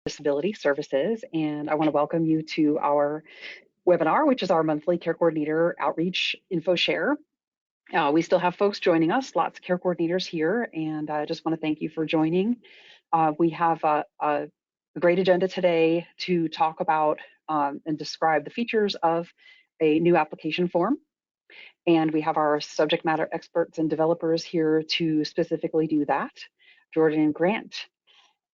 Disability Services, and I want to welcome you to our webinar, which is our monthly Care Coordinator Outreach Info Share. We still have folks joining us, lots of care coordinators here, and I just want to thank you for joining. We have a great agenda today to talk about and describe the features of a new application form. And we have our subject matter experts and developers here to specifically do that, Jordan Grant.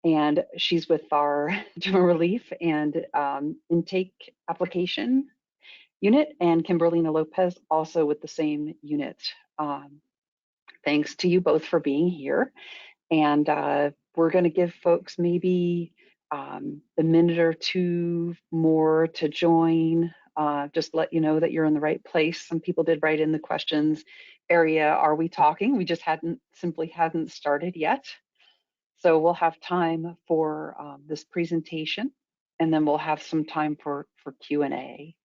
And she's with our General Relief and Intake Application Unit, and Kimberlina Lopez also with the same unit. Thanks to you both for being here. And we're going to give folks maybe a minute or two more to join. Just let you know that you're in the right place. Some people did write in the questions area, are we talking? We just simply hadn't started yet. So we'll have time for this presentation, and then we'll have some time for Q&A.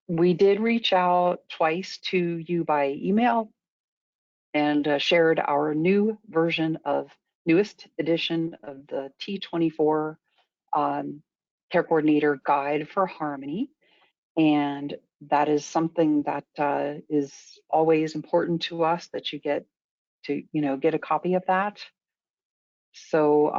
We did reach out twice to you by email and shared our newest edition of the T24 Care Coordinator Guide for Harmony. And that is something that is always important to us, that you get a copy of that. So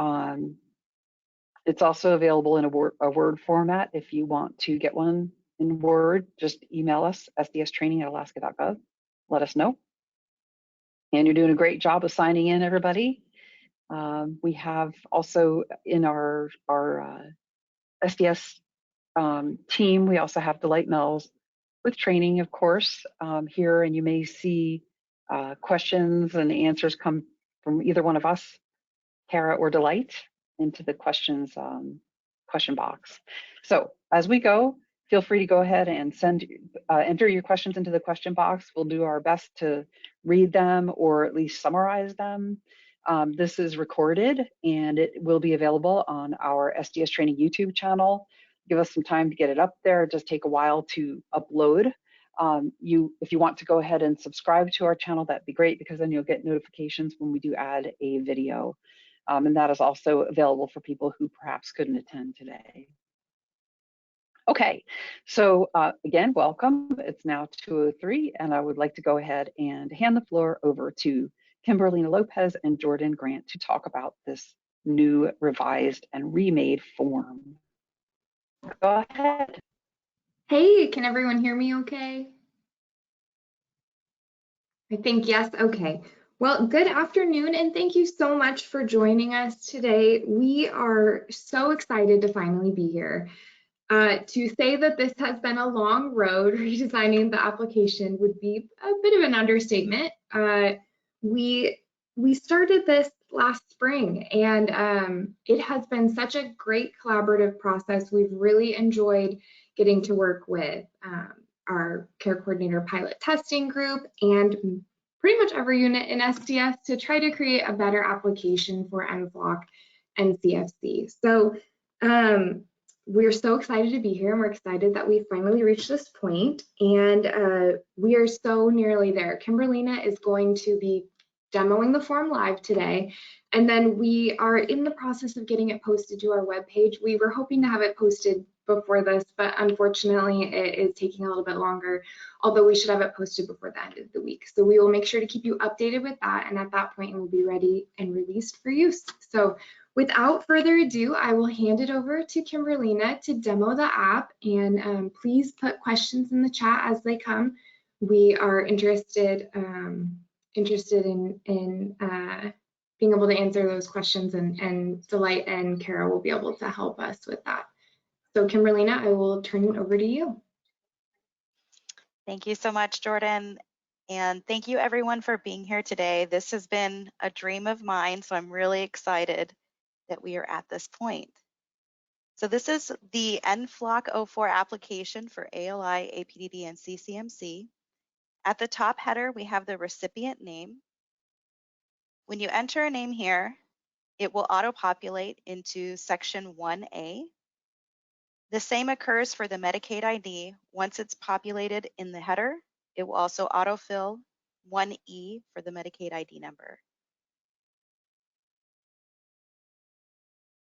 it's also available in a Word format. If you want to get one in Word, just email us, sdstraining@alaska.gov. Let us know. And you're doing a great job of signing in, everybody. We have also in our SDS team, we also have Delight Mills with training, of course, here, and you may see questions and answers come from either one of us, Kara or Delight, into the questions question box. So as we go, feel free to go ahead and enter your questions into the question box. We'll do our best to read them or at least summarize them. This is recorded and it will be available on our SDS Training YouTube channel. Give us some time to get it up there. It does take a while to upload. If you want to go ahead and subscribe to our channel, that'd be great, because then you'll get notifications when we do add a video. And that is also available for people who perhaps couldn't attend today. Okay, so again, welcome. It's now 2:03, and I would like to go ahead and hand the floor over to Kimberlina Lopez and Jordan Grant to talk about this new, revised, and remade form. Go ahead. Hey, can everyone hear me okay? I think yes, okay. Well, good afternoon, and thank you so much for joining us today. We are so excited to finally be here. To say that this has been a long road, redesigning the application would be a bit of an understatement. We started this last spring, and it has been such a great collaborative process. We've really enjoyed getting to work with our care coordinator pilot testing group and pretty much every unit in SDS to try to create a better application for NFLOC and CFC. So we're so excited to be here, and we're excited that we finally reached this point, and we are so nearly there. Kimberlina is going to be demoing the form live today, and then we are in the process of getting it posted to our webpage. We were hoping to have it posted before this, but unfortunately it is taking a little bit longer, although we should have it posted before the end of the week. So we will make sure to keep you updated with that, and at that point it will be ready and released for use. So without further ado, I will hand it over to Kimberlina to demo the app, and please put questions in the chat as they come. We are interested in being able to answer those questions, and Delight and Kara will be able to help us with that. So Kimberlina, I will turn it over to you. Thank you so much, Jordan. And thank you everyone for being here today. This has been a dream of mine, so I'm really excited that we are at this point. So this is the NFLOC 04 application for ALI, APDD, and CCMC. At the top header, we have the recipient name. When you enter a name here, it will auto-populate into section 1A. The same occurs for the Medicaid ID. Once it's populated in the header, it will also autofill 1E for the Medicaid ID number.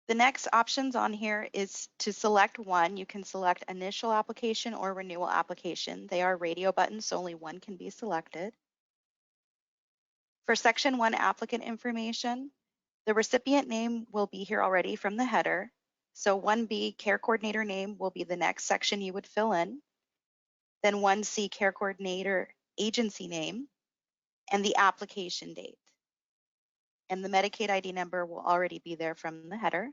The next options on here is to select one. You can select initial application or renewal application. They are radio buttons, so only one can be selected. For section 1 applicant information, the recipient name will be here already from the header. So 1B care coordinator name will be the next section you would fill in. Then 1C care coordinator agency name and the application date. And the Medicaid ID number will already be there from the header.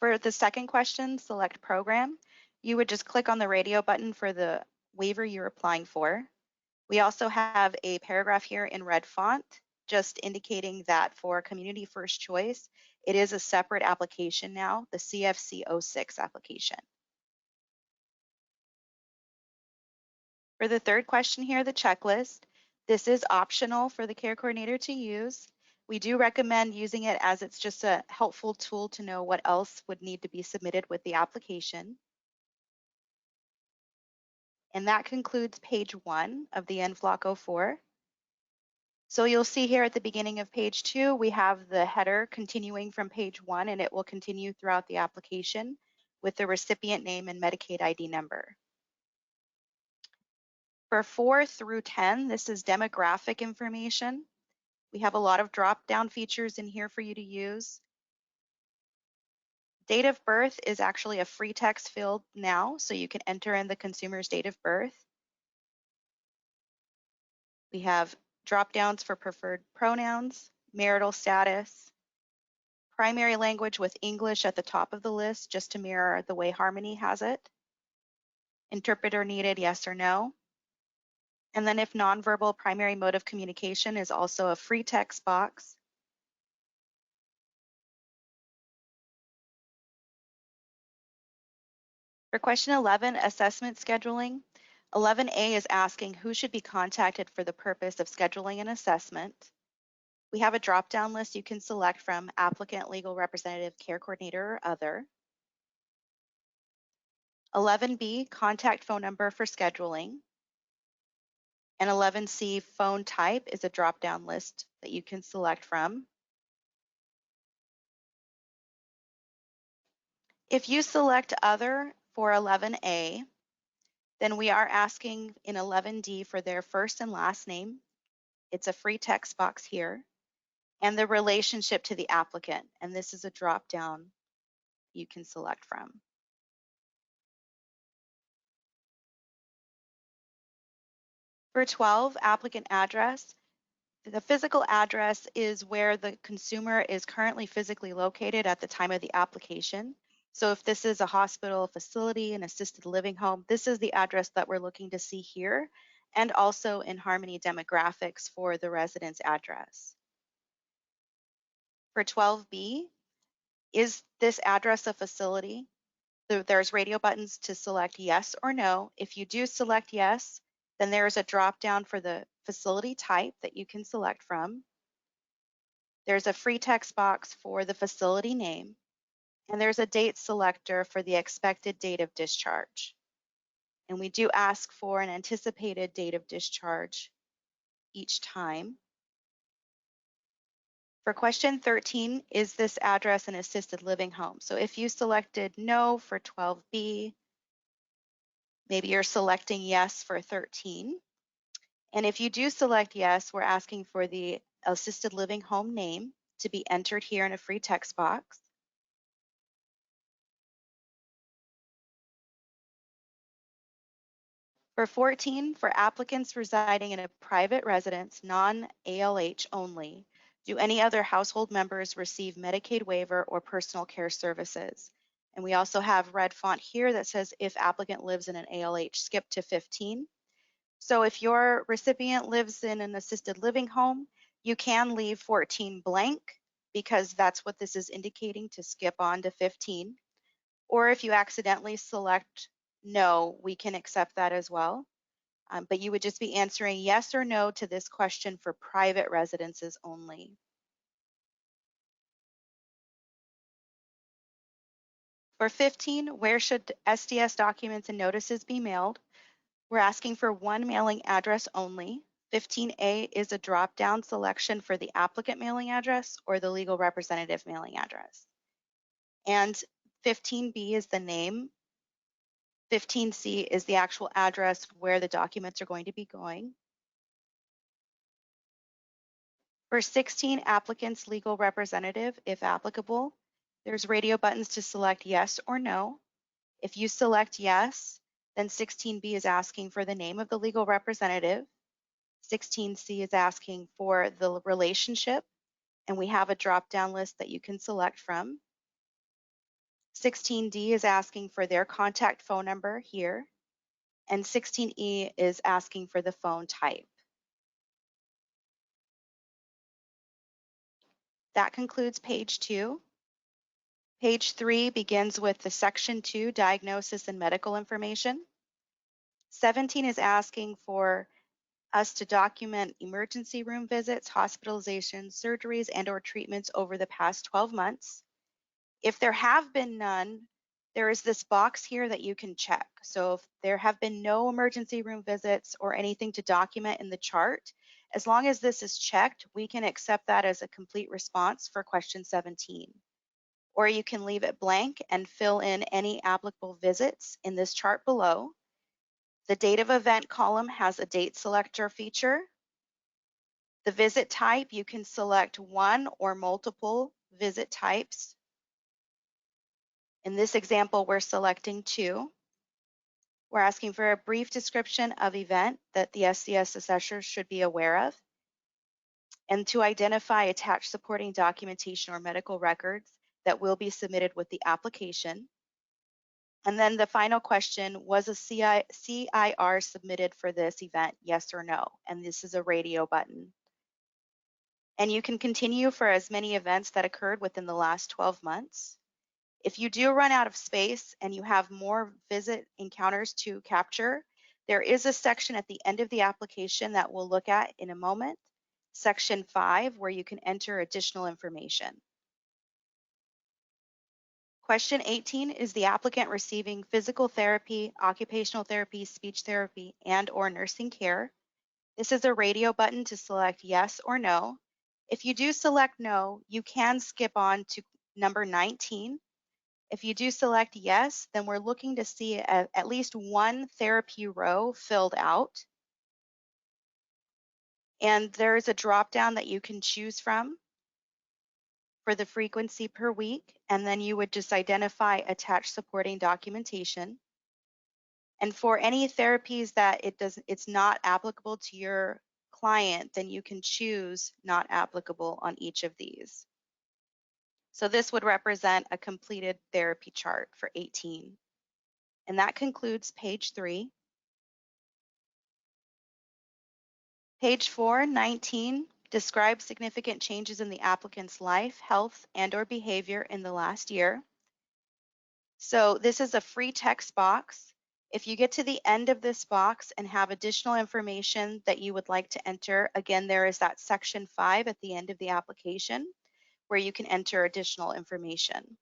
For the second question, select program, you would just click on the radio button for the waiver you're applying for. We also have a paragraph here in red font, just indicating that for community first choice, it is a separate application now, the CFC 06 application. For the third question here, the checklist, this is optional for the care coordinator to use. We do recommend using it as it's just a helpful tool to know what else would need to be submitted with the application. And that concludes page 1 of the NFLOC 04. So you'll see here at the beginning of page 2, we have the header continuing from page 1, and it will continue throughout the application with the recipient name and Medicaid ID number. For 4 through 10, this is demographic information. We have a lot of drop-down features in here for you to use. Date of birth is actually a free text field now, so you can enter in the consumer's date of birth. We have drop-downs for preferred pronouns, marital status, primary language with English at the top of the list, just to mirror the way Harmony has it. Interpreter needed, yes or no. And then if nonverbal primary mode of communication is also a free text box. For question 11, assessment scheduling, 11A is asking who should be contacted for the purpose of scheduling an assessment. We have a drop-down list you can select from: applicant, legal representative, care coordinator, or other. 11B, contact phone number for scheduling. And 11C, phone type, is a drop-down list that you can select from. If you select other for 11A, then we are asking in 11D for their first and last name. It's a free text box here. And the relationship to the applicant. And this is a drop-down you can select from. For 12, applicant address, the physical address is where the consumer is currently physically located at the time of the application. So if this is a hospital, facility, an assisted living home, this is the address that we're looking to see here, and also in Harmony demographics for the resident's address. For 12B, is this address a facility? So there's radio buttons to select yes or no. If you do select yes, then there's a drop down for the facility type that you can select from. There's a free text box for the facility name, and there's a date selector for the expected date of discharge. And we do ask for an anticipated date of discharge each time. For question 13, is this address an assisted living home? So if you selected no for 12B, maybe you're selecting yes for 13. And if you do select yes, we're asking for the assisted living home name to be entered here in a free text box. For 14, for applicants residing in a private residence, non-ALH only, do any other household members receive Medicaid waiver or personal care services? And we also have red font here that says if applicant lives in an ALH, skip to 15. So if your recipient lives in an assisted living home, you can leave 14 blank because that's what this is indicating, to skip on to 15. Or if you accidentally select no, we can accept that as well. But you would just be answering yes or no to this question for private residences only. For 15, where should SDS documents and notices be mailed? We're asking for one mailing address only. 15A is a drop-down selection for the applicant mailing address or the legal representative mailing address. And 15B is the name. 15C is the actual address where the documents are going to be going. For 16 applicants, legal representative, if applicable, there's radio buttons to select yes or no. If you select yes, then 16B is asking for the name of the legal representative. 16C is asking for the relationship, and we have a drop-down list that you can select from. 16D is asking for their contact phone number here, and 16E is asking for the phone type. That concludes page 2. Page 3 begins with the section 2, diagnosis and medical information. 17 is asking for us to document emergency room visits, hospitalizations, surgeries, and/or treatments over the past 12 months. If there have been none, there is this box here that you can check. So if there have been no emergency room visits or anything to document in the chart, as long as this is checked, we can accept that as a complete response for question 17. Or you can leave it blank and fill in any applicable visits in this chart below. The date of event column has a date selector feature. The visit type, you can select one or multiple visit types. In this example, we're selecting 2. We're asking for a brief description of event that the SDS assessor should be aware of, and to identify attached supporting documentation or medical records that will be submitted with the application. And then the final question, was a CIR submitted for this event, yes or no? And this is a radio button. And you can continue for as many events that occurred within the last 12 months. If you do run out of space and you have more visit encounters to capture, there is a section at the end of the application that we'll look at in a moment, section 5, where you can enter additional information. Question 18 is the applicant receiving physical therapy, occupational therapy, speech therapy, and/or nursing care. This is a radio button to select yes or no. If you do select no, you can skip on to number 19. If you do select yes, then we're looking to see at least one therapy row filled out. And there's a drop-down that you can choose from for the frequency per week, and then you would just identify attached supporting documentation. And for any therapies that it's not applicable to your client, then you can choose not applicable on each of these. So this would represent a completed therapy chart for 18. And that concludes page 3. Page 4, 19, describes significant changes in the applicant's life, health, and/or behavior in the last year. So this is a free text box. If you get to the end of this box and have additional information that you would like to enter, again, there is that section 5 at the end of the application where you can enter additional information.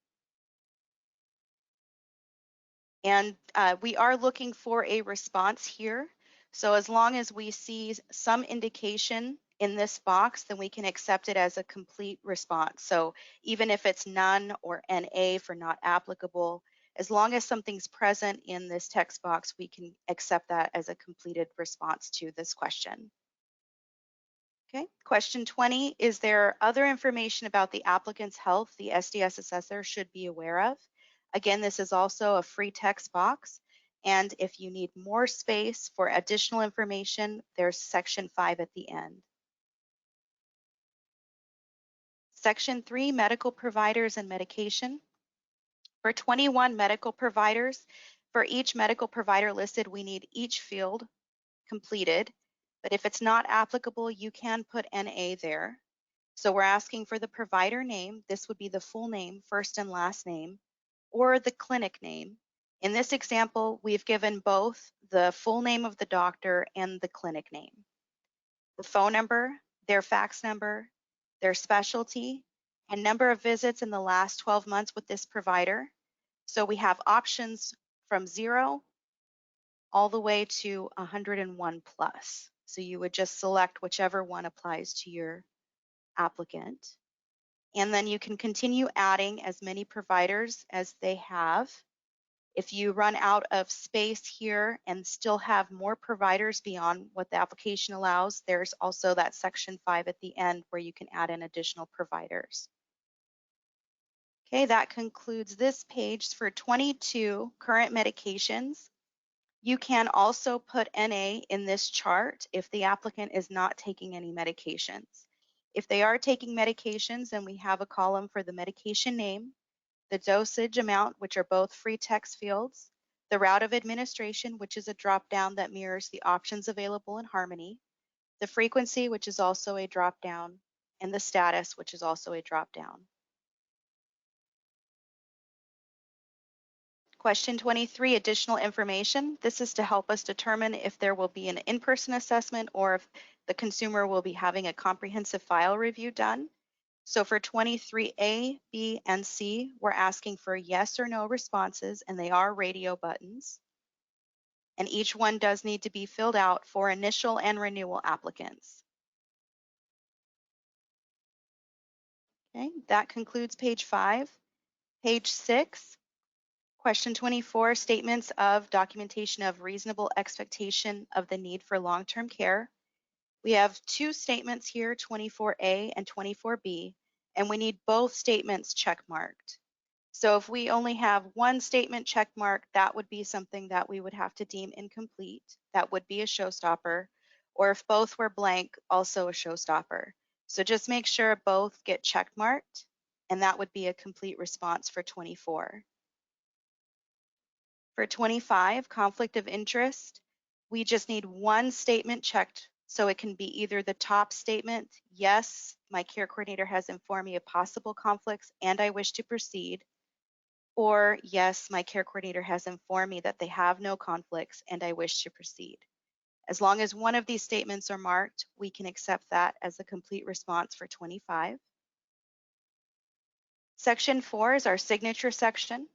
And we are looking for a response here. So as long as we see some indication in this box, then we can accept it as a complete response. So even if it's none or NA for not applicable, as long as something's present in this text box, we can accept that as a completed response to this question. Okay, question 20, is there other information about the applicant's health the SDS assessor should be aware of? Again, this is also a free text box, and if you need more space for additional information, there's section 5 at the end. Section 3, medical providers and medication. For 21 medical providers, for each medical provider listed, we need each field completed, but if it's not applicable, you can put NA there. So we're asking for the provider name. This would be the full name, first and last name, or the clinic name. In this example, we've given both the full name of the doctor and the clinic name. The phone number, their fax number, their specialty, and number of visits in the last 12 months with this provider. So we have options from 0 all the way to 101 plus. So you would just select whichever one applies to your applicant. And then you can continue adding as many providers as they have. If you run out of space here and still have more providers beyond what the application allows, there's also that section 5 at the end where you can add in additional providers. Okay, that concludes this page. For 22 current medications, you can also put NA in this chart if the applicant is not taking any medications. If they are taking medications, then we have a column for the medication name, the dosage amount, which are both free text fields, the route of administration, which is a drop-down that mirrors the options available in Harmony, the frequency, which is also a drop-down, and the status, which is also a drop-down. Question 23, additional information. This is to help us determine if there will be an in-person assessment or if the consumer will be having a comprehensive file review done. So for 23A, B, and C, we're asking for yes or no responses, and they are radio buttons. And each one does need to be filled out for initial and renewal applicants. Okay, that concludes page 5. Page 6, question 24, statements of documentation of reasonable expectation of the need for long-term care. We have two statements here, 24A and 24B, and we need both statements checkmarked. So if we only have one statement checkmark, that would be something that we would have to deem incomplete. That would be a showstopper. Or if both were blank, also a showstopper. So just make sure both get checkmarked, and that would be a complete response for 24. For 25, conflict of interest, we just need one statement checked. So it can be either the top statement, yes, my care coordinator has informed me of possible conflicts and I wish to proceed, or yes, my care coordinator has informed me that they have no conflicts and I wish to proceed. As long as one of these statements are marked, we can accept that as a complete response for 25. Section 4 is our signature section.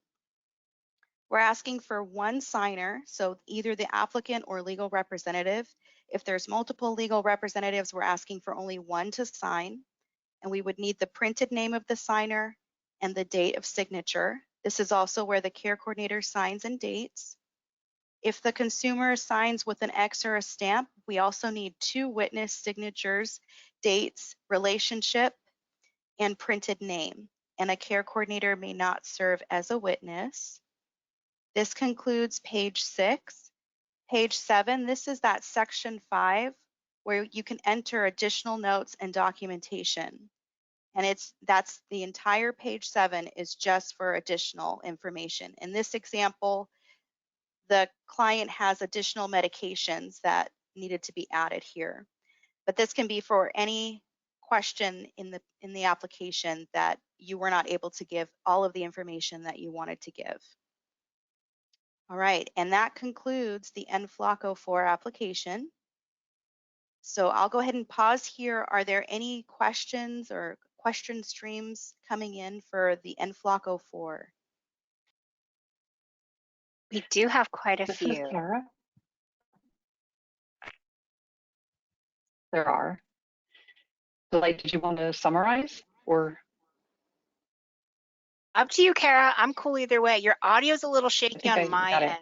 We're asking for one signer, so either the applicant or legal representative. If there's multiple legal representatives, we're asking for only one to sign, and we would need the printed name of the signer and the date of signature. This is also where the care coordinator signs and dates. If the consumer signs with an X or a stamp, we also need two witness signatures, dates, relationship, and printed name. And a care coordinator may not serve as a witness. This concludes page 6. Page 7, this is that section 5 where you can enter additional notes and documentation. And that's the entire page 7 is just for additional information. In this example, the client has additional medications that needed to be added here. But this can be for any question in the application that you were not able to give all of the information that you wanted to give. All right, and that concludes the NFLOC 04 application. So I'll go ahead and pause here. Are there any questions or question streams coming in for the NFLOC 04? We do have quite a This few. is Kara. There are. So, like, did you want to summarize or? Up to you, Kara. I'm cool either way. Your audio's a little shaky on my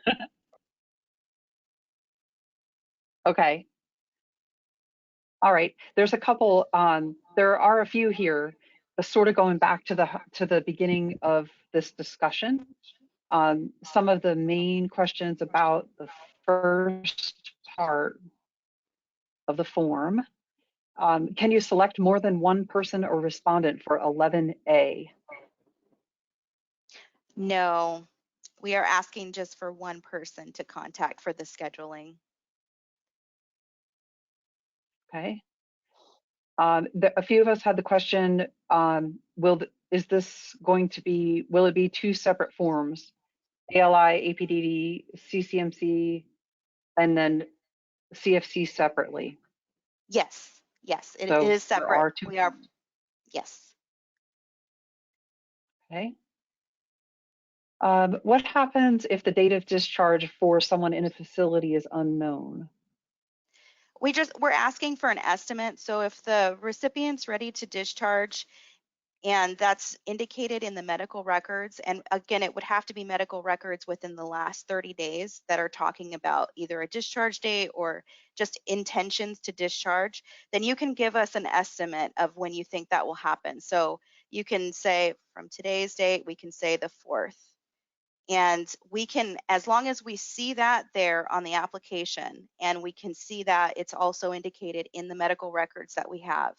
end. Okay. All right. There's a couple. There are a few here, sort of going back to the beginning of this discussion. Some of the main questions about the first part of the form. Can you select more than one person or respondent for 11A? No, we are asking just for one person to contact for the scheduling. Okay. A few of us had the question, will it be two separate forms, ALI, APDD, CCMC, and then CFC separately? Yes, yes, it So is there separate. are two We are, forms. yes. Okay. What happens if the date of discharge for someone in a facility is unknown? We're asking for an estimate. So if the recipient's ready to discharge and that's indicated in the medical records, and again, it would have to be medical records within the last 30 days that are talking about either a discharge date or just intentions to discharge, then you can give us an estimate of when you think that will happen. So you can say from today's date, we can say the 4th. And we can, as long as we see that there on the application and we can see that it's also indicated in the medical records that we have,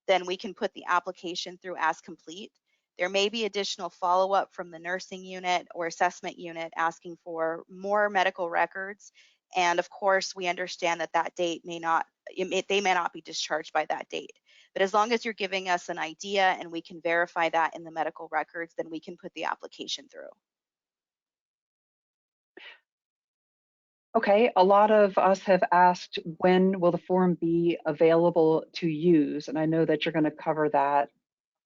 then we can put the application through as complete. There may be additional follow-up from the nursing unit or assessment unit asking for more medical records. And of course, we understand that that date may not, they may not be discharged by that date. But as long as you're giving us an idea and we can verify that in the medical records, then we can put the application through. Okay, a lot of us have asked when will the form be available to use, and I know that you're going to cover that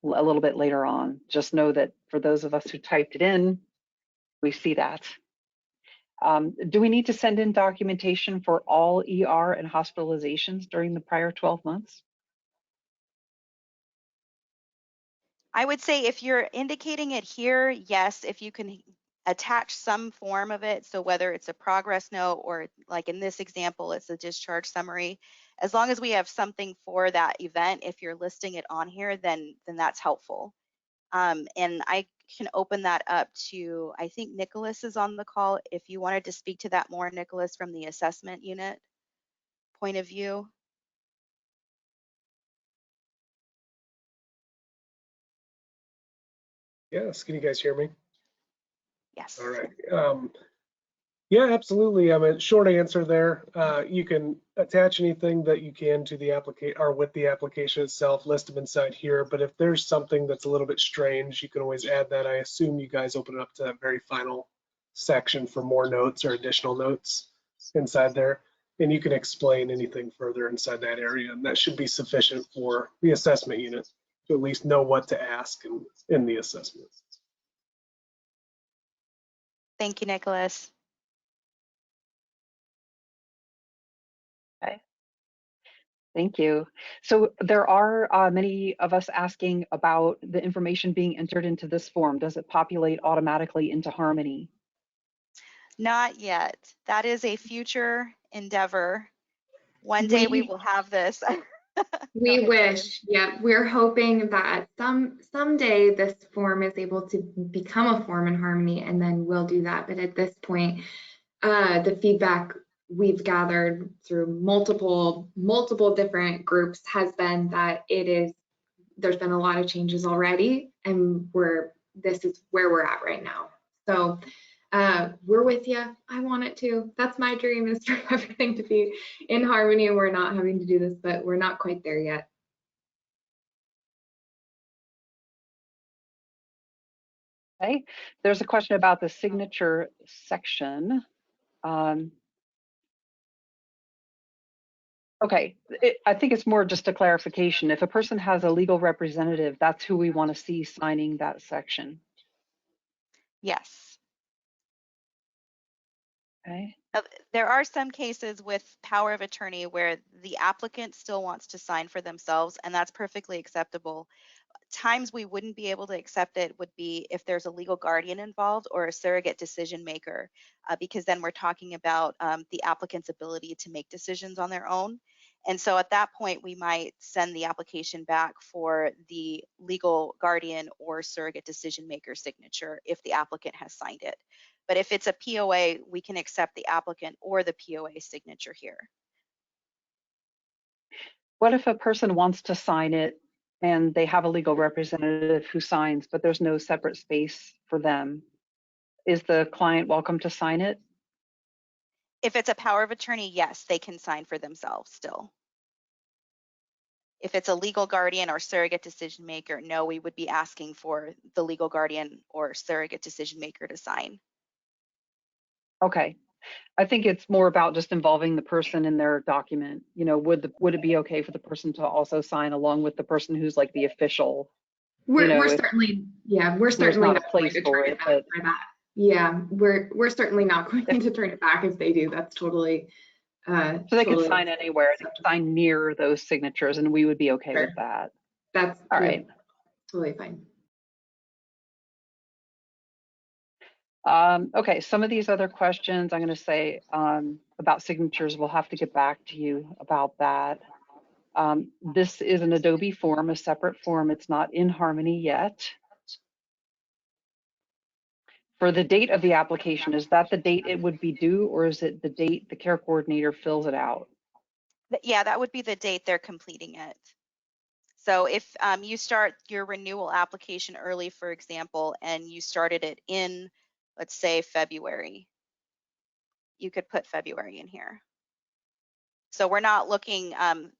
a little bit later on. Just know that for those of us who typed it in, we see that. Do we need to send in documentation for all ER and hospitalizations during the prior 12 months? I would say if you're indicating it here, yes, if you can attach some form of it, so whether it's a progress note or like in this example, it's a discharge summary, as long as we have something for that event, if you're listing it on here, then that's helpful. And I can open that up to, I think Nicholas is on the call. If you wanted to speak to that more, Nicholas, from the assessment unit point of view. Yes, can you guys hear me? Yes. All right. Yeah, absolutely. I mean, short answer there. You can attach anything that you can to the application or with the application itself, list them inside here. But if there's something that's a little bit strange, you can always add that. I assume you guys open it up to that very final section for more notes or additional notes inside there. And you can explain anything further inside that area. And that should be sufficient for the assessment unit to at least know what to ask in the assessment. Thank you, Nicholas. Okay. Thank you. So there are many of us asking about the information being entered into this form. Does it populate automatically into Harmony? Not yet. That is a future endeavor. One day we will have this. We wish, yeah, we're hoping that someday this form is able to become a form in Harmony, and then we'll do that. But at this point, the feedback we've gathered through multiple different groups has been that there's been a lot of changes already, and this is where we're at right now. So we're with you. I want it to. That's my dream, is for everything to be in Harmony and we're not having to do this, but we're not quite there yet. Okay. There's a question about the signature section. Okay, I think it's more just a clarification. If a person has a legal representative, that's who we want to see signing that section. Yes. Okay. There are some cases with power of attorney where the applicant still wants to sign for themselves, and that's perfectly acceptable. Times we wouldn't be able to accept it would be if there's a legal guardian involved or a surrogate decision maker, because then we're talking about the applicant's ability to make decisions on their own. And so at that point, we might send the application back for the legal guardian or surrogate decision maker signature if the applicant has signed it. But if it's a POA, we can accept the applicant or the POA signature here. What if a person wants to sign it and they have a legal representative who signs, but there's no separate space for them? Is the client welcome to sign it? If it's a power of attorney, yes, they can sign for themselves still. If it's a legal guardian or surrogate decision maker, no, we would be asking for the legal guardian or surrogate decision maker to sign. Okay. I think it's more about just involving the person in their document. You know, would it be okay for the person to also sign along with the person who's like the official? We're certainly not going to turn it back for that. Yeah, we're certainly not going to turn it back if they do. That's totally So they totally could sign anywhere, they could sign near those signatures, and we would be okay with that. That's all right. Totally fine. Okay, some of these other questions I'm going to say about signatures, we'll have to get back to you about that. This is an Adobe form, a separate form. It's not in Harmony yet. For the date of the application, is that the date it would be due, or is it the date the care coordinator fills it out? Yeah, that would be the date they're completing it. So if you start your renewal application early, for example, and you started it in, let's say, February, you could put February in here. So we're not looking,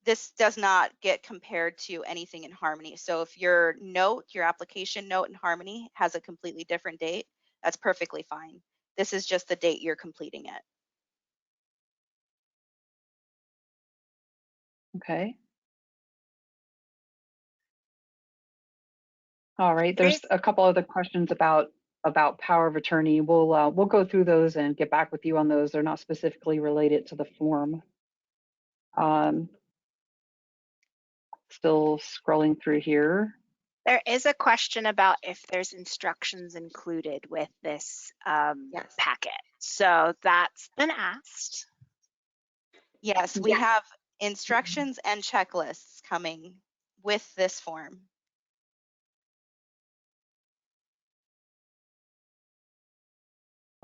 this does not get compared to anything in Harmony. So if your note, your application note in Harmony has a completely different date, that's perfectly fine. This is just the date you're completing it. Okay. All right, there's a couple other questions about power of attorney. We'll go through those and get back with you on those. They're not specifically related to the form. Still scrolling through here. There is a question about if there's instructions included with this packet. So that's been asked. Yes, we have instructions and checklists coming with this form.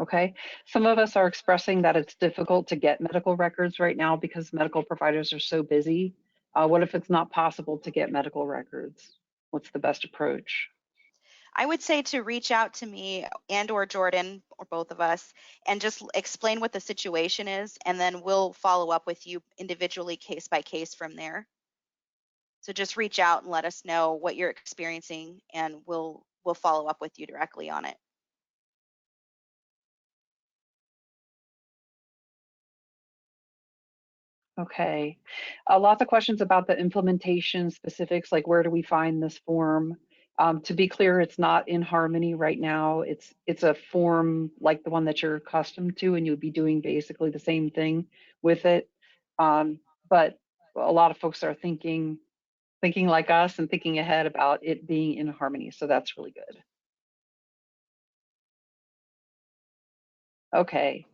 Okay, some of us are expressing that it's difficult to get medical records right now because medical providers are so busy. What if it's not possible to get medical records? What's the best approach? I would say to reach out to me and or Jordan or both of us and just explain what the situation is, and then we'll follow up with you individually case by case from there. So just reach out and let us know what you're experiencing, and we'll follow up with you directly on it. Okay, lots of questions about the implementation specifics, like where do we find this form? To be clear, it's not in Harmony right now. It's a form like the one that you're accustomed to, and you'll be doing basically the same thing with it. But a lot of folks are thinking like us and thinking ahead about it being in Harmony, so that's really good. Okay.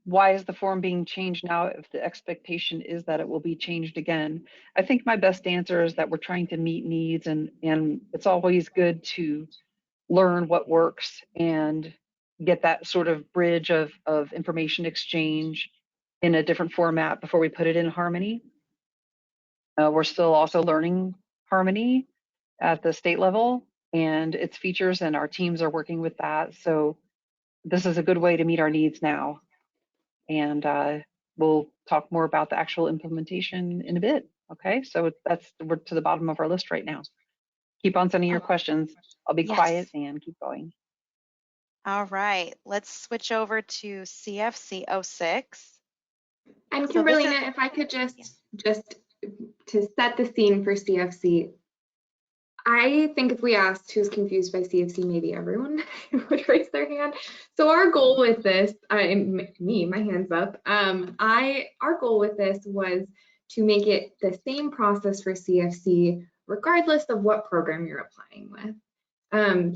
Why is the form being changed now if the expectation is that it will be changed again? I think my best answer is that we're trying to meet needs, and it's always good to learn what works and get that sort of bridge of information exchange in a different format before we put it in Harmony. We're still also learning Harmony at the state level and its features, and our teams are working with that. So this is a good way to meet our needs now. And we'll talk more about the actual implementation in a bit. Okay, so we're to the bottom of our list right now. Keep on sending your questions. I'll be quiet and keep going. All right, let's switch over to CFC 06. And Kimberlina, if I could just to set the scene for CFC, I think if we asked who's confused by CFC, maybe everyone would raise their hand. So our goal with this, my hand's up. Our goal with this was to make it the same process for CFC, regardless of what program you're applying with.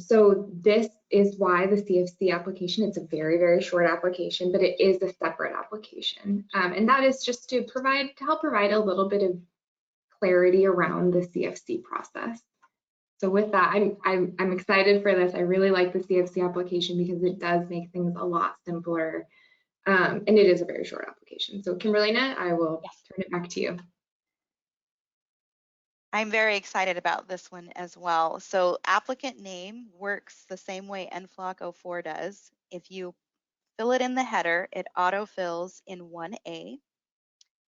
So this is why the CFC application, it's a very, very short application, but it is a separate application. And that is just to help provide a little bit of clarity around the CFC process. So with that, I'm excited for this. I really like the CFC application because it does make things a lot simpler. And it is a very short application. So Kimberlina, I will turn it back to you. I'm very excited about this one as well. So applicant name works the same way NFLOC 04 does. If you fill it in the header, it autofills in 1A.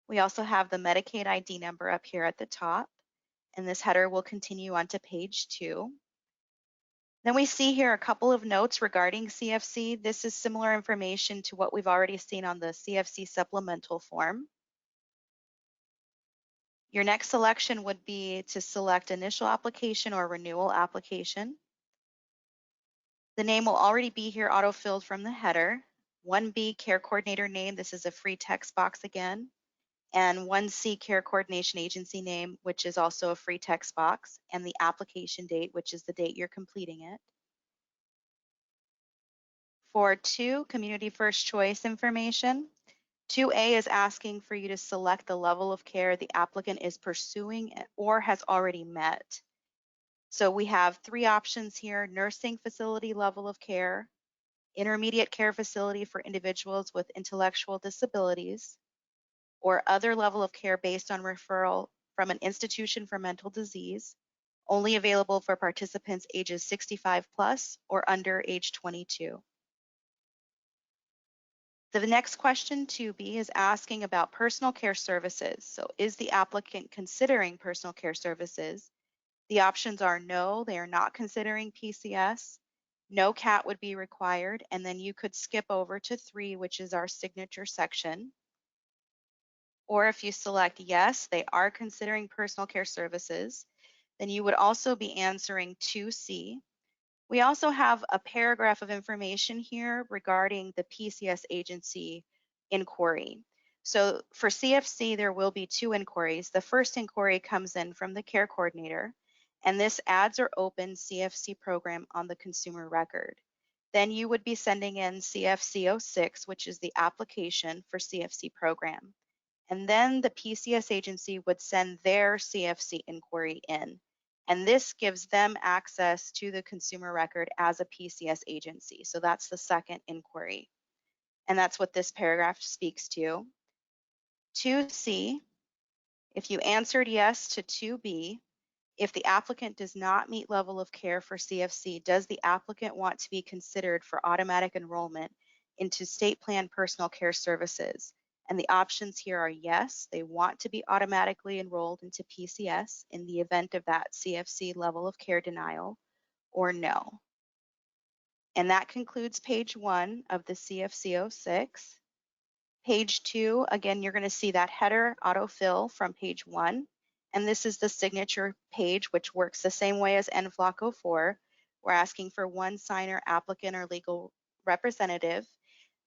We also have the Medicaid ID number up here at the top, and this header will continue on to page 2. Then we see here a couple of notes regarding CFC. This is similar information to what we've already seen on the CFC supplemental form. Your next selection would be to select initial application or renewal application. The name will already be here auto-filled from the header. 1B care coordinator name, this is a free text box again. And 1C care coordination agency name, which is also a free text box, and the application date, which is the date you're completing it. For 2, community first choice information, 2A is asking for you to select the level of care the applicant is pursuing or has already met. So we have 3 options here: nursing facility level of care, intermediate care facility for individuals with intellectual disabilities, or other level of care based on referral from an institution for mental disease, only available for participants ages 65 plus or under age 22. The next question, 2B, is asking about personal care services. So is the applicant considering personal care services? The options are no, they are not considering PCS. No CAT would be required, and then you could skip over to 3, which is our signature section. Or if you select yes, they are considering personal care services, then you would also be answering 2C. We also have a paragraph of information here regarding the PCS Agency Inquiry. So for CFC, there will be 2 inquiries. The first inquiry comes in from the care coordinator, and this adds or opens CFC program on the consumer record. Then you would be sending in CFC 06, which is the application for CFC program. And then the PCS agency would send their CFC inquiry in. And this gives them access to the consumer record as a PCS agency. So that's the second inquiry. And that's what this paragraph speaks to. 2C, if you answered yes to 2B, if the applicant does not meet level of care for CFC, does the applicant want to be considered for automatic enrollment into state plan personal care services? And the options here are yes, they want to be automatically enrolled into PCS in the event of that CFC level of care denial, or no. And that concludes page 1 of the CFC 06. Page 2, again, you're going to see that header autofill from page 1. And this is the signature page, which works the same way as NFLOC 04. We're asking for 1 signer, applicant, or legal representative,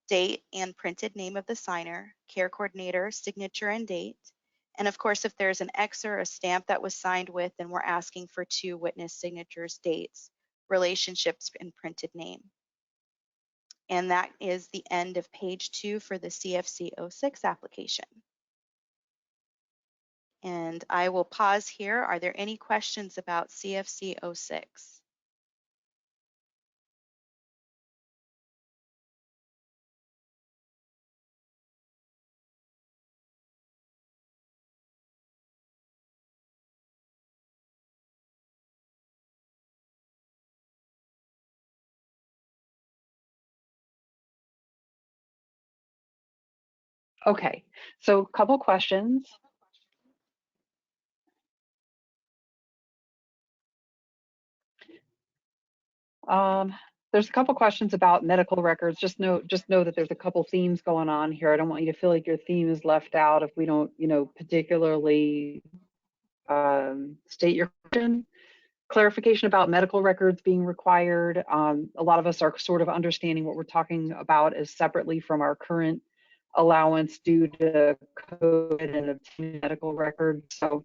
date and printed name of the signer, care coordinator, signature and date. And of course, if there's an X or a stamp that was signed with, then we're asking for 2 witness signatures, dates, relationships, and printed name. And that is the end of page 2 for the CFC 06 application. And I will pause here. Are there any questions about CFC 06? Okay, so a couple questions. There's a couple questions about medical records. Just know that there's a couple themes going on here. I don't want you to feel like your theme is left out if we don't, particularly state your question. Clarification about medical records being required. A lot of us are sort of understanding what we're talking about as separately from our current allowance due to COVID and obtaining medical records. So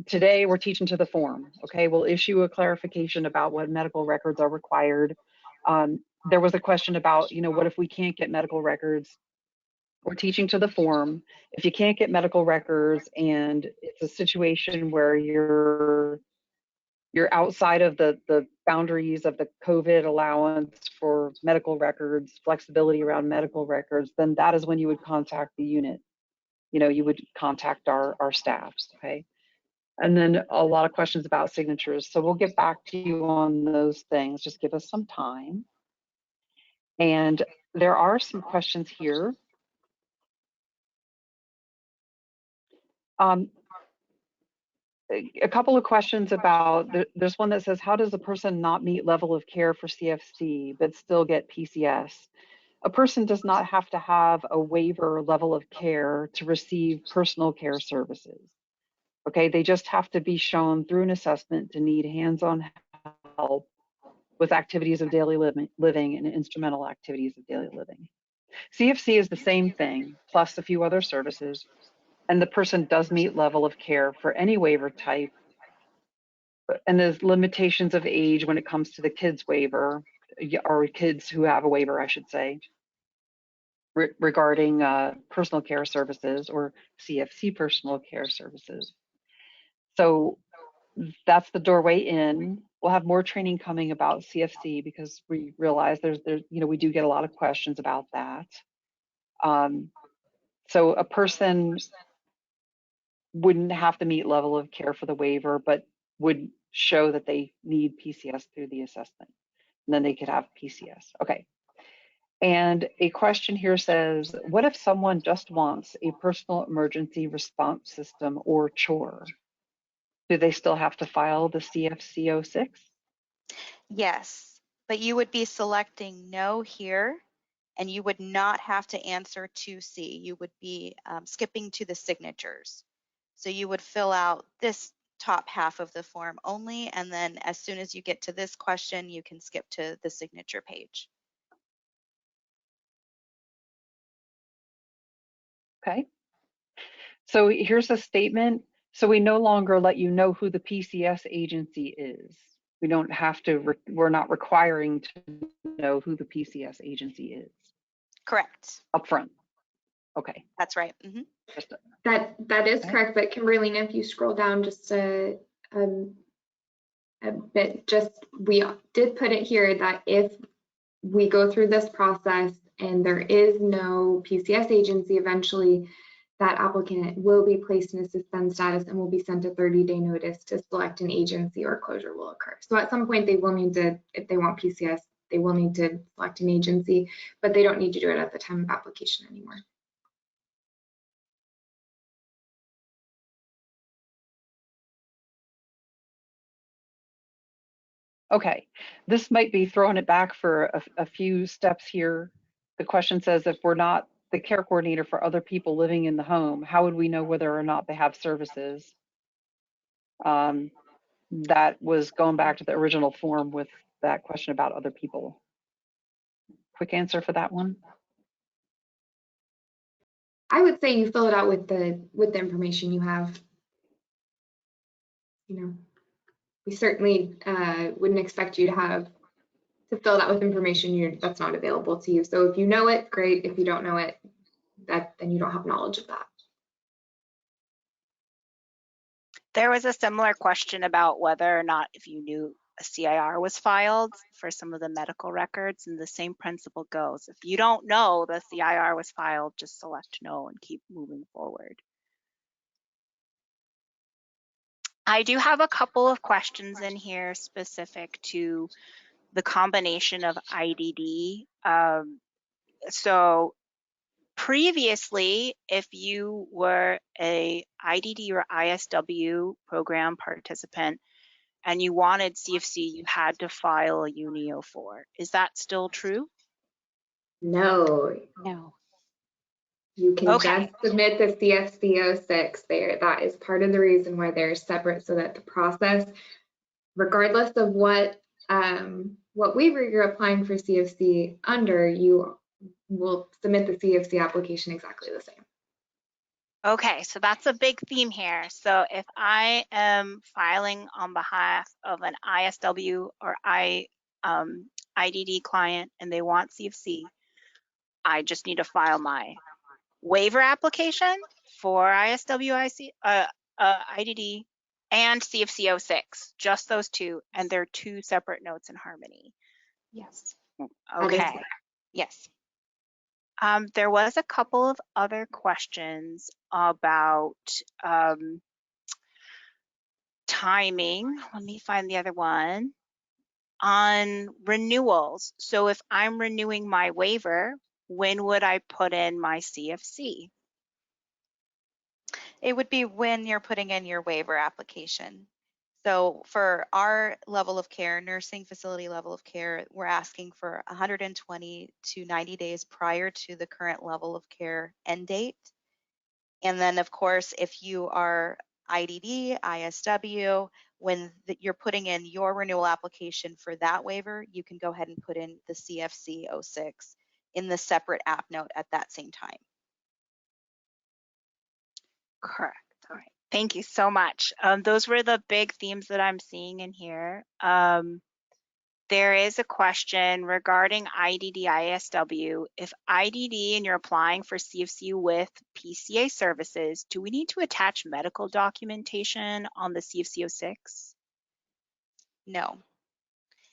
today we're teaching to the form. Okay, we'll issue a clarification about what medical records are required. There was a question about, what if we can't get medical records? We're teaching to the form. If you can't get medical records and it's a situation where you're outside of the boundaries of the COVID allowance for medical records, flexibility around medical records, then that is when you would contact the unit. You would contact our staffs, okay? And then a lot of questions about signatures. So we'll get back to you on those things. Just give us some time. And there are some questions here. A couple of questions about, there's one that says, how does a person not meet level of care for CFC but still get PCS? A person does not have to have a waiver level of care to receive personal care services. Okay, they just have to be shown through an assessment to need hands-on help with activities of daily living and instrumental activities of daily living. CFC is the same thing, plus a few other services, and the person does meet level of care for any waiver type. And there's limitations of age when it comes to the kids waiver, or kids who have a waiver, I should say, regarding personal care services or CFC personal care services. So that's the doorway in. We'll have more training coming about CFC because we realize there's we do get a lot of questions about that. So a person wouldn't have to meet level of care for the waiver, but would show that they need PCS through the assessment. And then they could have PCS. Okay. And a question here says, what if someone just wants a personal emergency response system or chore? Do they still have to file the CFC 06? Yes, but you would be selecting no here, and you would not have to answer 2C. You would be skipping to the signatures. So you would fill out this top half of the form only, and then as soon as you get to this question, you can skip to the signature page. Okay. So here's a statement. So we no longer let you know who the PCS agency is. We don't have to, we're not requiring to know who the PCS agency is. Correct. Upfront. Okay. That's right. Mm-hmm. That is correct, but Kimberlina, if you scroll down just a bit, we did put it here that if we go through this process and there is no PCS agency, eventually that applicant will be placed in a suspend status and will be sent a 30-day notice to select an agency or closure will occur. So at some point they will need to, if they want PCS, they will need to select an agency, but they don't need to do it at the time of application anymore. Okay, this might be throwing it back for a few steps here. The question says, if we're not the care coordinator for other people living in the home, how would we know whether or not they have services? That was going back to the original form with that question about other people. Quick answer for that one. I would say you fill it out with the information you have. You know, we certainly wouldn't expect you to fill it out with information that's not available to you. So if you know it, great. If you don't know it, then you don't have knowledge of that. There was a similar question about whether or not if you knew a CIR was filed for some of the medical records, and the same principle goes. If you don't know the CIR was filed, just select no and keep moving forward. I do have a couple of questions in here specific to the combination of IDD. So previously, if you were a IDD or ISW program participant and you wanted CFC, you had to file a UNIO 4. Is that still true? No. No. You can just submit the CFC 06 there. That is part of the reason why they're separate, so that the process, regardless of what waiver you're applying for CFC under, you will submit the CFC application exactly the same. Okay, so that's a big theme here. So if I am filing on behalf of an ISW or IDD client and they want CFC, I just need to file my waiver application for ISW, IDD, and CFC 06, just those two, and they're two separate notes in harmony. Yes. Okay. Yes. There was a couple of other questions about timing. Let me find the other one. On renewals. So if I'm renewing my waiver, when would I put in my CFC? It would be when you're putting in your waiver application. So for our level of care, nursing facility level of care, we're asking for 120 to 90 days prior to the current level of care end date. And then of course, if you are IDD, ISW, when you're putting in your renewal application for that waiver, you can go ahead and put in the CFC 06 in the separate app note at that same time. Correct. All right. Thank you so much. Those were the big themes that I'm seeing in here. There is a question regarding IDD ISW. If IDD and you're applying for CFC with PCA services, do we need to attach medical documentation on the CFC 06? No.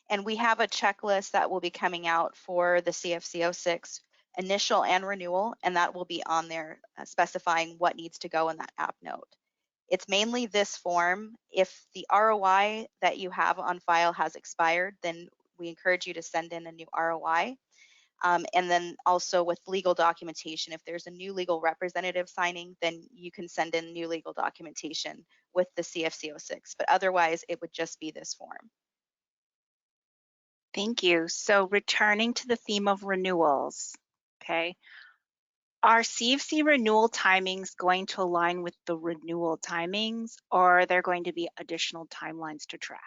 And we have a checklist that will be coming out for the CFC 06 initial and renewal, and that will be on there specifying what needs to go in that app note. It's mainly this form. If the ROI that you have on file has expired, then we encourage you to send in a new ROI. And then also with legal documentation, if there's a new legal representative signing, then you can send in new legal documentation with the CFC 06. But otherwise, it would just be this form. Thank you. So returning to the theme of renewals, okay. Are CFC renewal timings going to align with the renewal timings, or are there going to be additional timelines to track?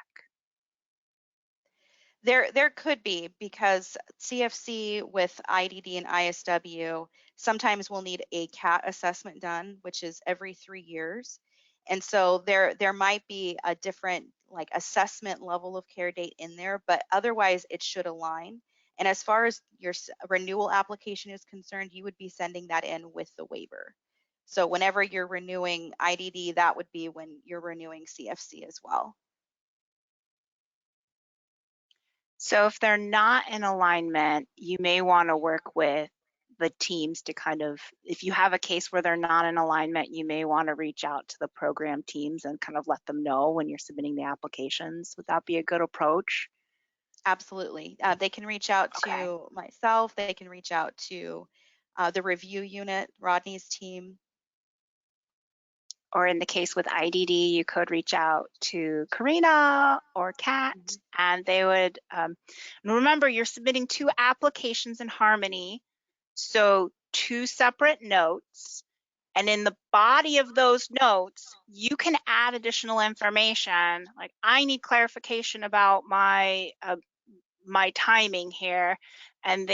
There could be, because CFC with IDD and ISW sometimes will need a CAT assessment done, which is every 3 years. And so there might be a different like assessment level of care date in there, but otherwise it should align. And as far as your renewal application is concerned, you would be sending that in with the waiver. So whenever you're renewing IDD, that would be when you're renewing CFC as well. So if they're not in alignment, you may want to work with the teams to kind of, if you have a case where they're not in alignment, you may want to reach out to the program teams and kind of let them know when you're submitting the applications. Would that be a good approach? Absolutely. They can reach out to myself. They can reach out to the review unit, Rodney's team. Or in the case with IDD, you could reach out to Karina or Kat, and they would, and remember, you're submitting 2 applications in Harmony, so 2 separate notes. And in the body of those notes, you can add additional information. Like, I need clarification about my my timing here, and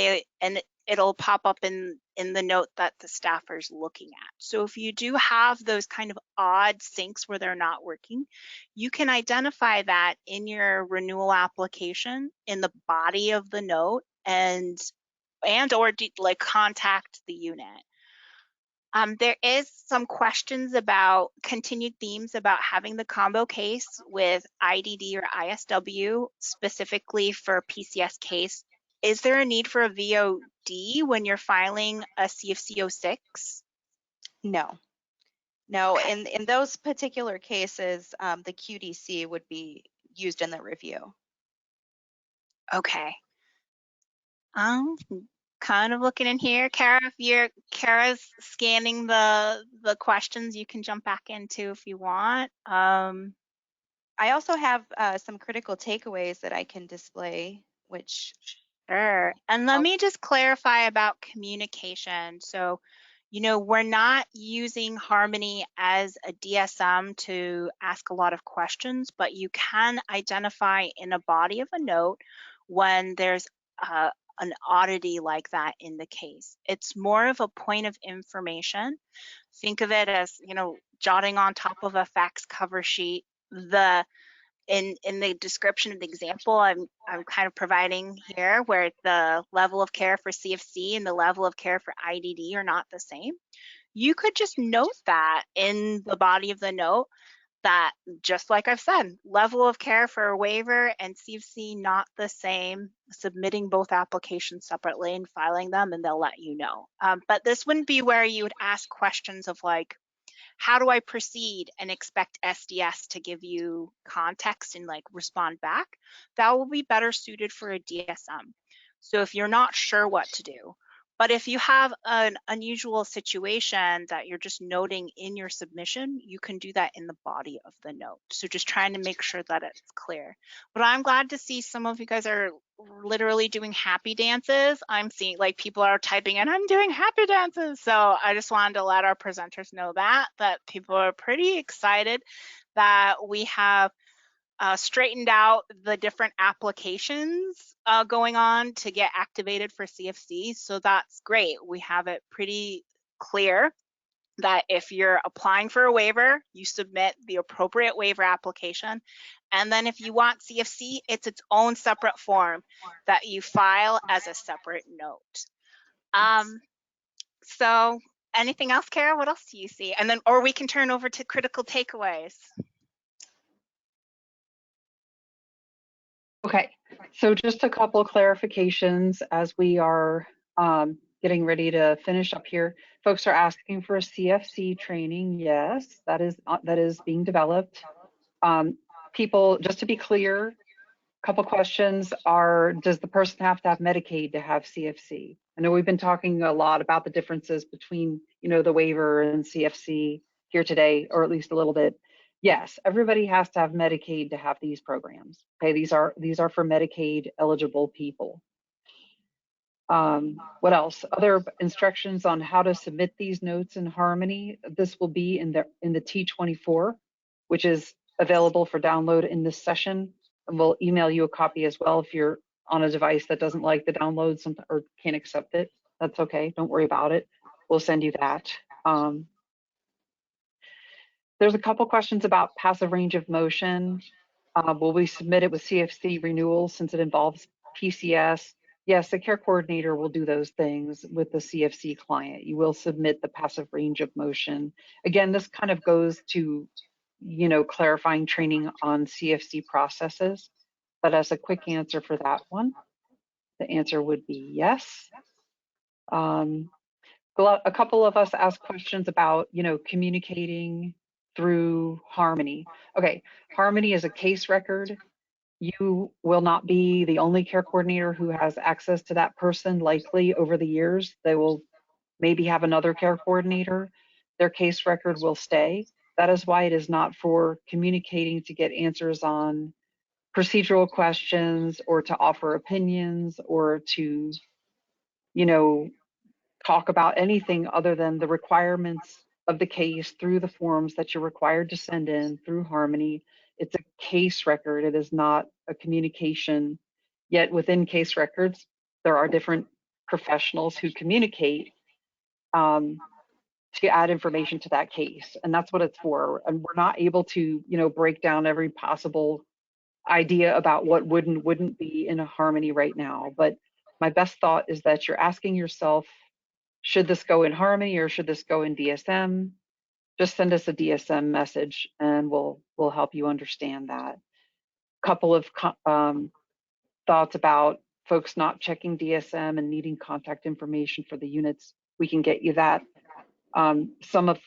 it'll pop up in the note that the staffer's looking at. So if you do have those kind of odd syncs where they're not working, you can identify that in your renewal application in the body of the note, and or like contact the unit. There is some questions about continued themes about having the combo case with IDD or ISW specifically for PCS case. Is there a need for a VOD when you're filing a CFC 06? No. No, Okay. in those particular cases, the QDC would be used in the review. Okay. Kind of looking in here, Kara. If Kara's scanning the questions, you can jump back into if you want. I also have some critical takeaways that I can display, which Sure. And let me just clarify about communication. So, we're not using Harmony as a DSM to ask a lot of questions, but you can identify in a body of a note when there's an oddity like that in the case. It's more of a point of information. Think of it as, jotting on top of a fax cover sheet in the description of the example I'm kind of providing here, where the level of care for CFC and the level of care for IDD are not the same. You could just note that in the body of the note that, just like I've said, level of care for a waiver and CFC not the same, submitting both applications separately and filing them, and they'll let you know. But this wouldn't be where you would ask questions of like, how do I proceed and expect SDS to give you context and like respond back? That will be better suited for a DSM. So if you're not sure what to do, But if you have an unusual situation that you're just noting in your submission, you can do that in the body of the note. So just trying to make sure that it's clear. But I'm glad to see some of you guys are literally doing happy dances. I'm seeing like people are typing in, I'm doing happy dances. So I just wanted to let our presenters know that people are pretty excited that we have straightened out the different applications going on to get activated for CFC. So that's great. We have it pretty clear that if you're applying for a waiver, you submit the appropriate waiver application. And then if you want CFC, it's its own separate form that you file as a separate note. So anything else, Kara? What else do you see? And then, or we can turn over to critical takeaways. Okay, so just a couple of clarifications as we are getting ready to finish up here. Folks are asking for a CFC training. Yes, that is being developed. People, just to be clear, a couple questions are, does the person have to have Medicaid to have CFC? I know we've been talking a lot about the differences between, the waiver and CFC here today, or at least a little bit. Yes, everybody has to have Medicaid to have these programs. Okay, these are for Medicaid eligible people. What else? Other instructions on how to submit these notes in Harmony. This will be in the T24, which is available for download in this session. And we'll email you a copy as well if you're on a device that doesn't like the download or can't accept it. That's okay. Don't worry about it. We'll send you that. There's a couple questions about passive range of motion. Will we submit it with CFC renewal since it involves PCS? Yes, the care coordinator will do those things with the CFC client. You will submit the passive range of motion. Again, this kind of goes to, clarifying training on CFC processes. But as a quick answer for that one, the answer would be yes. A couple of us asked questions about, communicating through Harmony. Okay, Harmony is a case record. You will not be the only care coordinator who has access to that person. Likely over the years, they will maybe have another care coordinator. Their case record will stay. That is why it is not for communicating to get answers on procedural questions or to offer opinions or to, talk about anything other than the requirements of the case through the forms that you're required to send in through Harmony. It's a case record. It is not a communication. Yet within case records, there are different professionals who communicate to add information to that case. And that's what it's for. And we're not able to, break down every possible idea about what would and wouldn't be in a Harmony right now. But my best thought is that you're asking yourself, should this go in Harmony or should this go in DSM? Just send us a DSM message and we'll help you understand that. Couple of thoughts about folks not checking DSM and needing contact information for the units. We can get you that. Some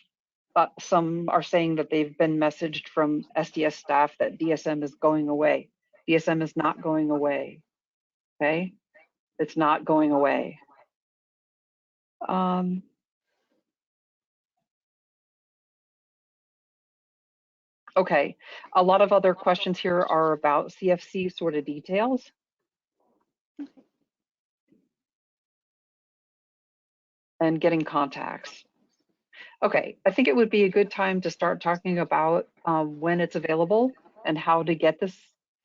are saying that they've been messaged from SDS staff that DSM is going away. DSM is not going away. Okay, it's not going away. Okay, a lot of other questions here are about CFC sort of details. And getting contacts. Okay, I think it would be a good time to start talking about when it's available and how to get this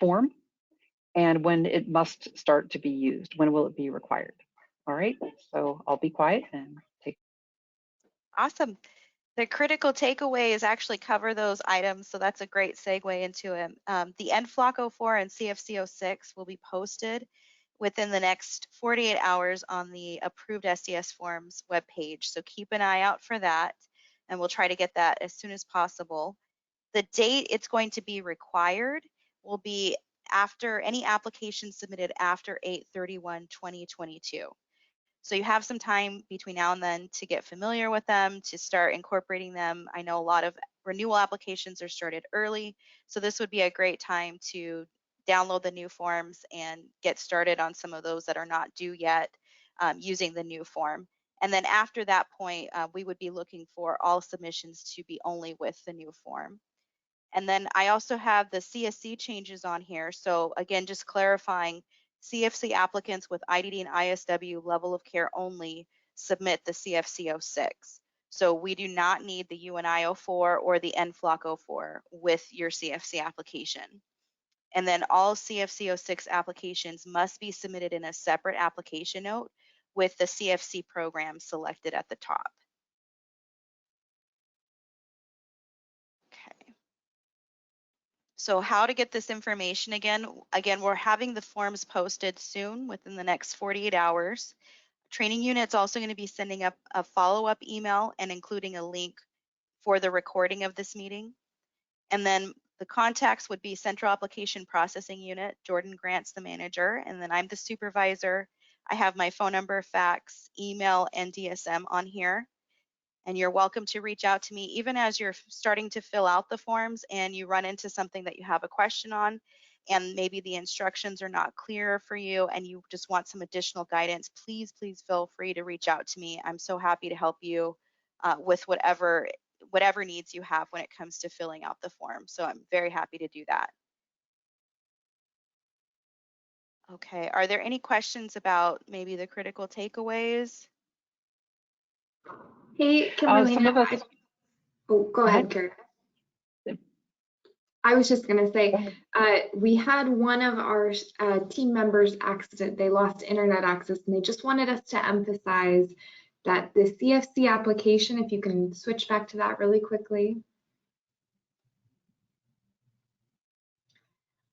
form and when it must start to be used. When will it be required? All right, so I'll be quiet and take. Awesome. The critical takeaways actually cover those items, so that's a great segue into it. The NFLOC 04 and CFC 06 will be posted within the next 48 hours on the approved SDS forms webpage. So keep an eye out for that, and we'll try to get that as soon as possible. The date it's going to be required will be after any application submitted after 8/31/2022. So you have some time between now and then to get familiar with them, to start incorporating them. I know a lot of renewal applications are started early, so this would be a great time to download the new forms and get started on some of those that are not due yet. using the new form. And then after that point, we would be looking for all submissions to be only with the new form. And then I also have the CSC changes on here. So again, just clarifying, CFC applicants with IDD and ISW level of care only submit the CFC 06. So we do not need the UNI 04 or the NFLOC 04 with your CFC application. And then all CFC 06 applications must be submitted in a separate application note with the CFC program selected at the top. Okay. So how to get this information again? Again, we're having the forms posted soon within the next 48 hours. Training unit's also going to be sending up a follow-up email and including a link for the recording of this meeting. And then the contacts would be Central Application Processing Unit. Jordan Grant's the manager, and then I'm the supervisor. I have my phone number, fax, email, and DSM on here. And you're welcome to reach out to me even as you're starting to fill out the forms and you run into something that you have a question on, and maybe the instructions are not clear for you and you just want some additional guidance. Please feel free to reach out to me. I'm so happy to help you with whatever needs you have when it comes to filling out the form. So I'm very happy to do that. Okay, are there any questions about maybe the critical takeaways? Hey, Kimberly. Some of us. Oh, go ahead, Karen. I was just going to say, we had one of our team members accident. They lost internet access, and they just wanted us to emphasize that the CFC application, if you can switch back to that really quickly.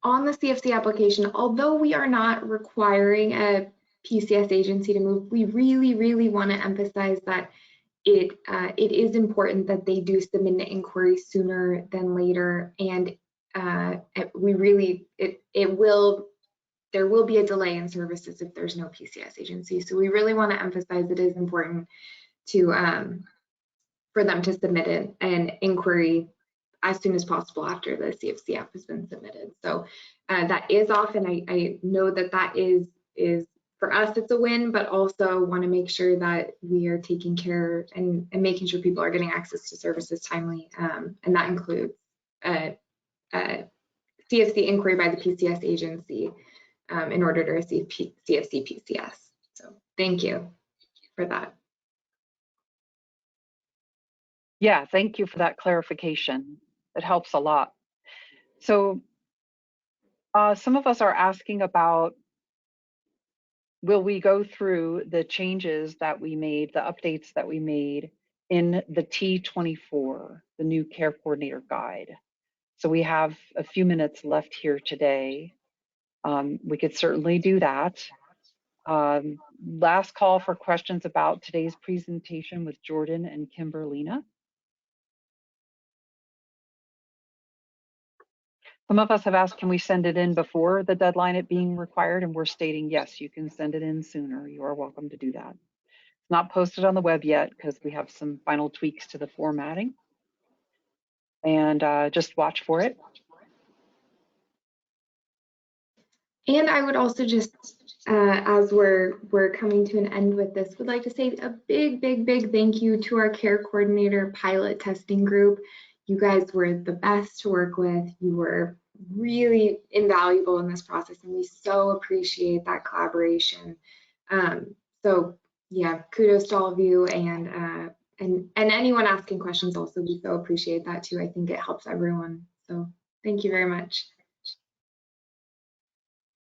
On the CFC application, although we are not requiring a PCS agency to move, we really want to emphasize that it is important that they do submit an inquiry sooner than later, and there will be a delay in services if there's no PCS agency. So we really want to emphasize it is important to for them to submit an inquiry as soon as possible after the CFC app has been submitted. So that is off, and I know that is for us, it's a win, but also want to make sure that we are taking care and making sure people are getting access to services timely. And that includes CFC inquiry by the PCS agency in order to receive CFC PCS. So thank you for that. Yeah, thank you for that clarification. It helps a lot. So some of us are asking about, will we go through the changes that we made, the updates that we made in the T24, the new care coordinator guide? So we have a few minutes left here today. We could certainly do that. Last call for questions about today's presentation with Jordan and Kimberlina. Some of us have asked, can we send it in before the deadline it being required? And we're stating, yes, you can send it in sooner. You are welcome to do that. It's not posted on the web yet because we have some final tweaks to the formatting. And just watch for it. And I would also just, as we're coming to an end with this, would like to say a big thank you to our care coordinator pilot testing group. You guys were the best to work with. You were really invaluable in this process, and we so appreciate that collaboration. So yeah, kudos to all of you, and anyone asking questions also, we so appreciate that too. I think it helps everyone. So thank you very much.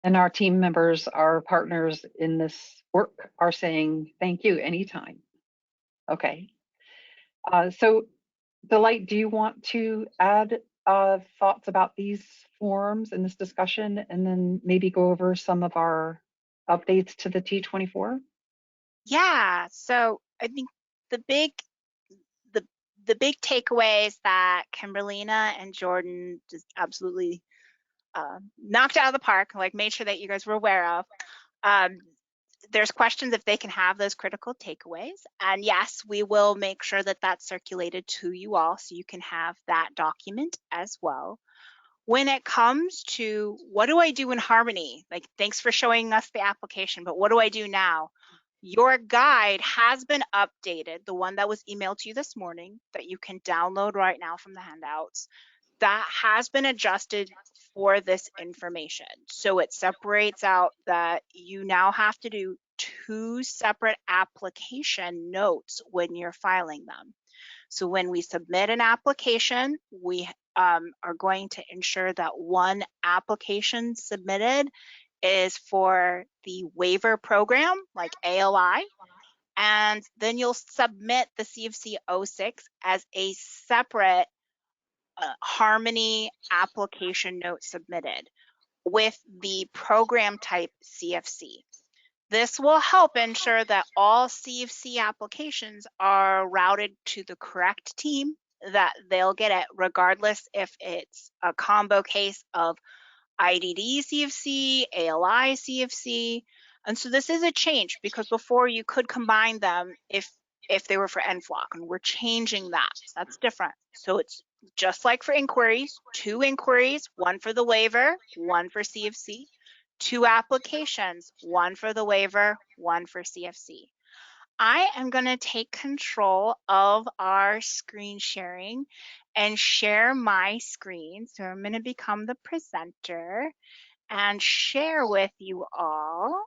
And our team members, our partners in this work are saying, thank you anytime. Okay. So Delight, do you want to add thoughts about these forms in this discussion and then maybe go over some of our updates to the T24? Yeah, so I think the big takeaways that Kimberlina and Jordan just absolutely knocked out of the park, like made sure that you guys were aware of. There's questions if they can have those critical takeaways. And yes, we will make sure that that's circulated to you all so you can have that document as well. When it comes to what do I do in Harmony? Like, thanks for showing us the application, but what do I do now? Your guide has been updated, the one that was emailed to you this morning that you can download right now from the handouts. That has been adjusted for this information. So it separates out that you now have to do 2 separate application notes when you're filing them. So when we submit an application, we are going to ensure that one application submitted is for the waiver program, like ALI, and then you'll submit the CFC 06 as a separate Harmony application note submitted with the program type CFC. This will help ensure that all CFC applications are routed to the correct team, that they'll get it regardless if it's a combo case of IDD CFC, ALI CFC. And so this is a change, because before you could combine them if they were for NFLOC, and we're changing that. That's different. So it's just like for inquiries, 2 inquiries, 1 for the waiver, 1 for CFC, 2 applications, 1 for the waiver, 1 for CFC. I am going to take control of our screen sharing and share my screen. So I'm going to become the presenter and share with you all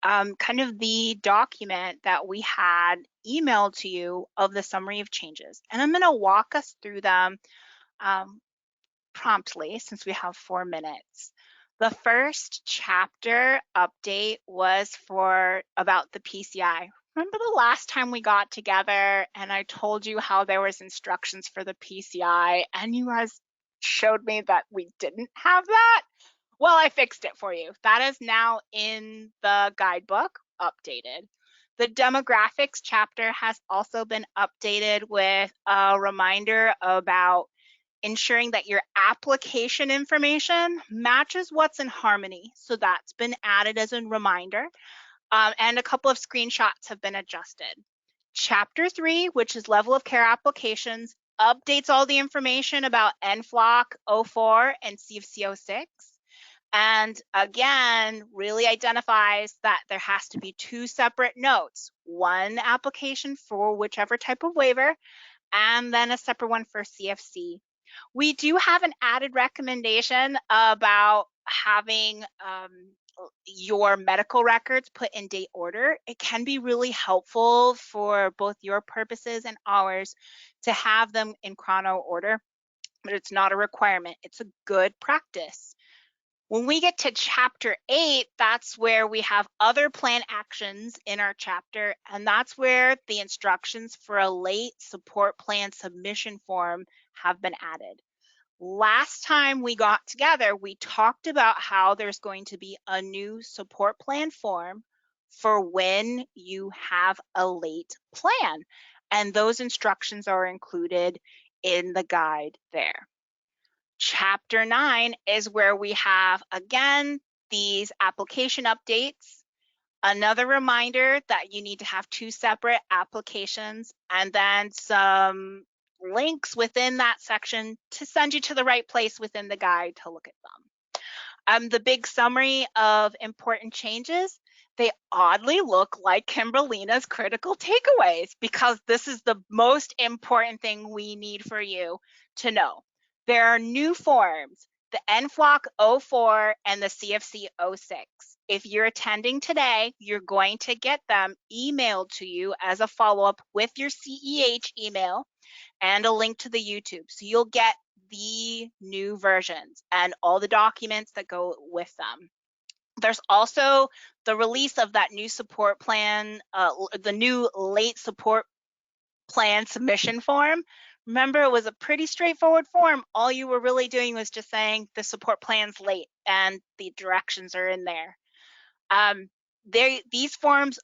kind of the document that we had emailed to you of the summary of changes. And I'm going to walk us through them promptly, since we have 4 minutes. The first chapter update was for about the PCI. Remember the last time we got together and I told you how there was instructions for the PCI and you guys showed me that we didn't have that? Well, I fixed it for you. That is now in the guidebook, updated. The demographics chapter has also been updated with a reminder about ensuring that your application information matches what's in Harmony. So that's been added as a reminder. And a couple of screenshots have been adjusted. Chapter 3, which is level of care applications, updates all the information about NFLOC 04 and CFC 06. And again, really identifies that there has to be 2 separate notes, 1 application for whichever type of waiver, and then a separate one for CFC. We do have an added recommendation about having your medical records put in date order. It can be really helpful for both your purposes and ours to have them in chrono order, but it's not a requirement. It's a good practice. When we get to chapter 8, that's where we have other plan actions in our chapter, and that's where the instructions for a late support plan submission form have been added. Last time we got together, we talked about how there's going to be a new support plan form for when you have a late plan, and those instructions are included in the guide there. Chapter 9 is where we have, again, these application updates, another reminder that you need to have 2 separate applications, and then some links within that section to send you to the right place within the guide to look at them. The big summary of important changes, they oddly look like Kimberlina's critical takeaways, because this is the most important thing we need for you to know. There are new forms, the NFLOC 04 and the CFC 06. If you're attending today, you're going to get them emailed to you as a follow-up with your CEH email and a link to the YouTube. So you'll get the new versions and all the documents that go with them. There's also the release of that new support plan, the new late support plan submission form. Remember, it was a pretty straightforward form. All you were really doing was just saying the support plan's late and the directions are in there. These forms,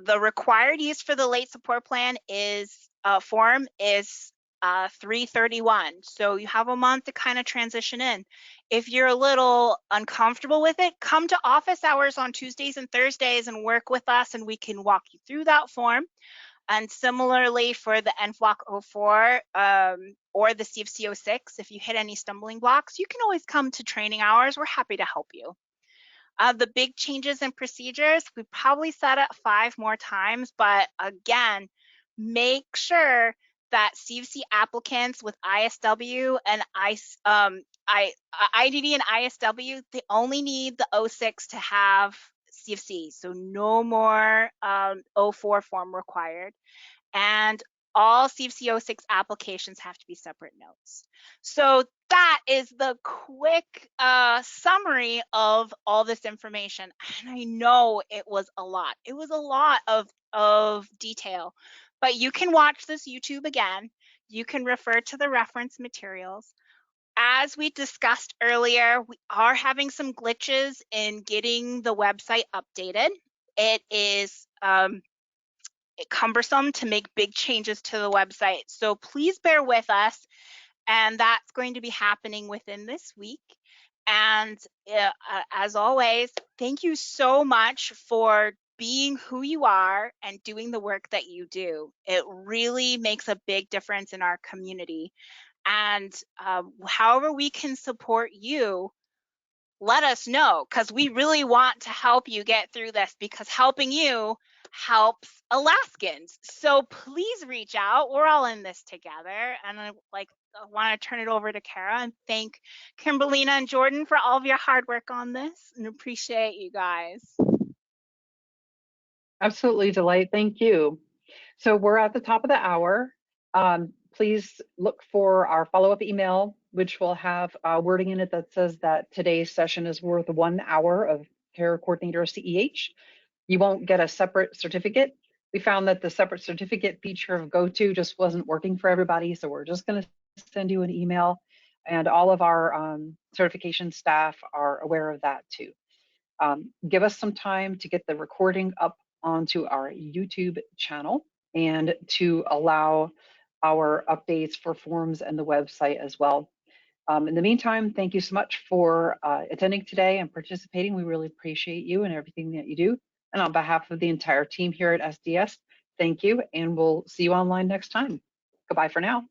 the required use for the late support plan is form is 3/31. So you have a month to kind of transition in. If you're a little uncomfortable with it, come to office hours on Tuesdays and Thursdays and work with us, and we can walk you through that form. And similarly for the NFLOC 04 or the CFC 06, if you hit any stumbling blocks, you can always come to training hours. We're happy to help you. The big changes in procedures, we probably said it 5 more times, but again, make sure that CFC applicants with ISW and IDD and ISW, they only need the 06 to have CFC, so no more 04 form required. And all CFC 06 applications have to be separate notes. So that is the quick summary of all this information. And I know it was a lot. It was a lot of detail, but you can watch this YouTube again. You can refer to the reference materials. As we discussed earlier, we are having some glitches in getting the website updated. It is cumbersome to make big changes to the website. So please bear with us. And that's going to be happening within this week. And as always, thank you so much for being who you are and doing the work that you do. It really makes a big difference in our community. And however we can support you, let us know, because we really want to help you get through this, because helping you helps Alaskans. So please reach out. We're all in this together. And I want to turn it over to Kara and thank Kimberlina and Jordan for all of your hard work on this, and appreciate you guys. Absolutely, Delight. Thank you. So we're at the top of the hour. Please look for our follow-up email, which will have wording in it that says that today's session is worth 1 hour of Care Coordinator CEH. You won't get a separate certificate. We found that the separate certificate feature of GoTo just wasn't working for everybody, so we're just going to send you an email, and all of our certification staff are aware of that too. Give us some time to get the recording up onto our YouTube channel and to allow our updates for forms and the website as well. In the meantime, thank you so much for attending today and participating. We really appreciate you and everything that you do. And on behalf of the entire team here at SDS, thank you, and we'll see you online next time. Goodbye for now.